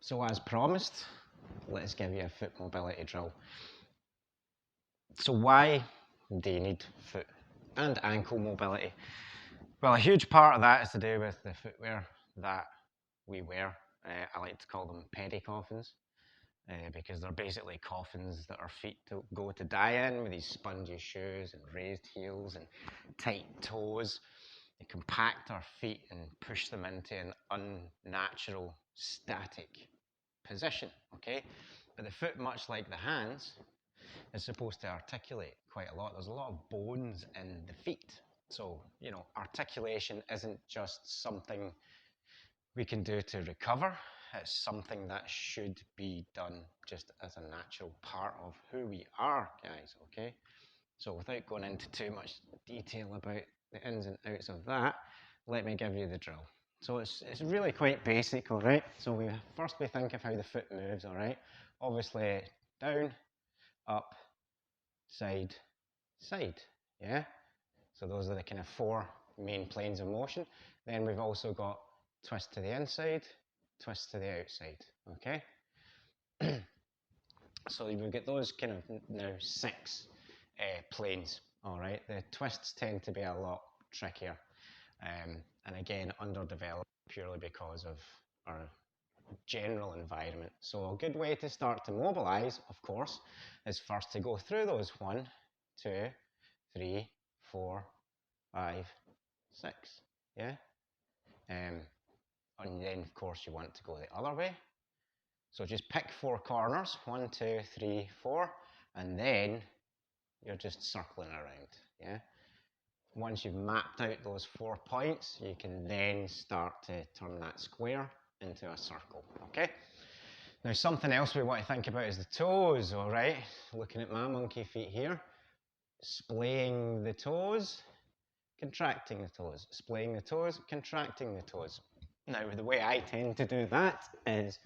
So as promised, let's give you a foot mobility drill. So why do you need foot and ankle mobility? Well, a huge part of that is to do with the footwear that we wear. I like to call them pedi-coffins because they're basically coffins that our feet go to die in, with these spongy shoes and raised heels and tight toes. They compact our feet and push them into an unnatural, static position, okay? But the foot, much like the hands, is supposed to articulate quite a lot. There's a lot of bones in the feet. So, articulation isn't just something we can do to recover. It's something that should be done just as a natural part of who we are, guys, okay? So without going into too much detail about the ins and outs of that, let me give you the drill. So it's really quite basic, all right? So we think of how the foot moves, all right? Obviously, down, up, side, side, yeah? So those are the kind of four main planes of motion. Then we've also got twist to the inside, twist to the outside, okay? So we've got those kind of now six planes, all right? The twists tend to be a lot trickier, and again, underdeveloped purely because of our general environment. So a good way to start to mobilize, of course, is first to go through those 1, 2, 3, 4, 5, 6, yeah? And then, of course, you want to go the other way. So just pick 4 corners, 1, 2, 3, 4, and then you're just circling around, yeah? Once you've mapped out those 4 points, you can then start to turn that square into a circle, okay? Now, something else we want to think about is the toes, all right? Looking at my monkey feet here, splaying the toes, contracting the toes, splaying the toes, contracting the toes. Now, the way I tend to do that is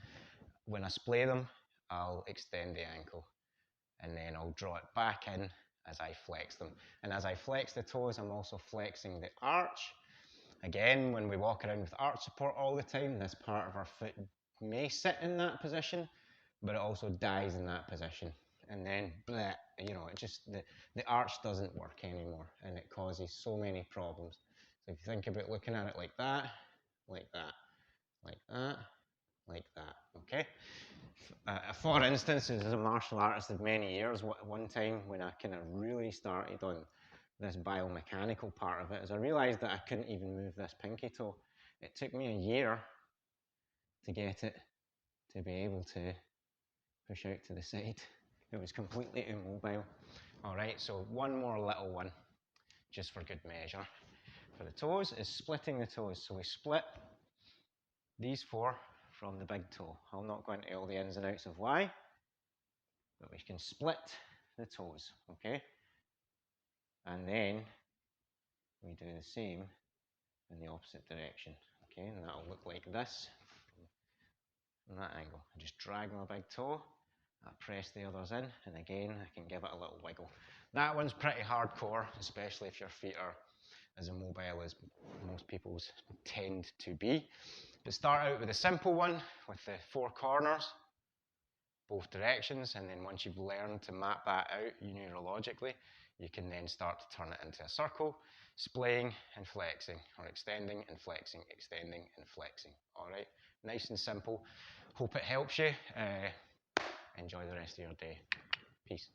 when I splay them, I'll extend the ankle and then I'll draw it back in as I flex them. And as I flex the toes, I'm also flexing the arch. Again, when we walk around with arch support all the time, this part of our foot may sit in that position, but it also dies in that position. And then, bleh, the arch doesn't work anymore, and it causes so many problems. So if you think about looking at it like that, like that, like that, like that, okay? For instance, as a martial artist of many years, one time when I kind of really started on this biomechanical part of it, is I realized that I couldn't even move this pinky toe. It took me a year to get it to be able to push out to the side. It was completely immobile. All right, so one more little one, just for good measure. For the toes is splitting the toes. So we split these 4 from the big toe. I'll not go into all the ins and outs of why, but we can split the toes, okay? And then we do the same in the opposite direction, okay? And that'll look like this from that angle. I just drag my big toe, I press the others in, and again, I can give it a little wiggle. That one's pretty hardcore, especially if your feet are as immobile as most people's tend to be. But start out with a simple one with the 4 corners, both directions, and then once you've learned to map that out neurologically, you can then start to turn it into a circle, splaying and flexing, or extending and flexing, extending and flexing. All right, nice and simple. Hope it helps you. Enjoy the rest of your day. Peace.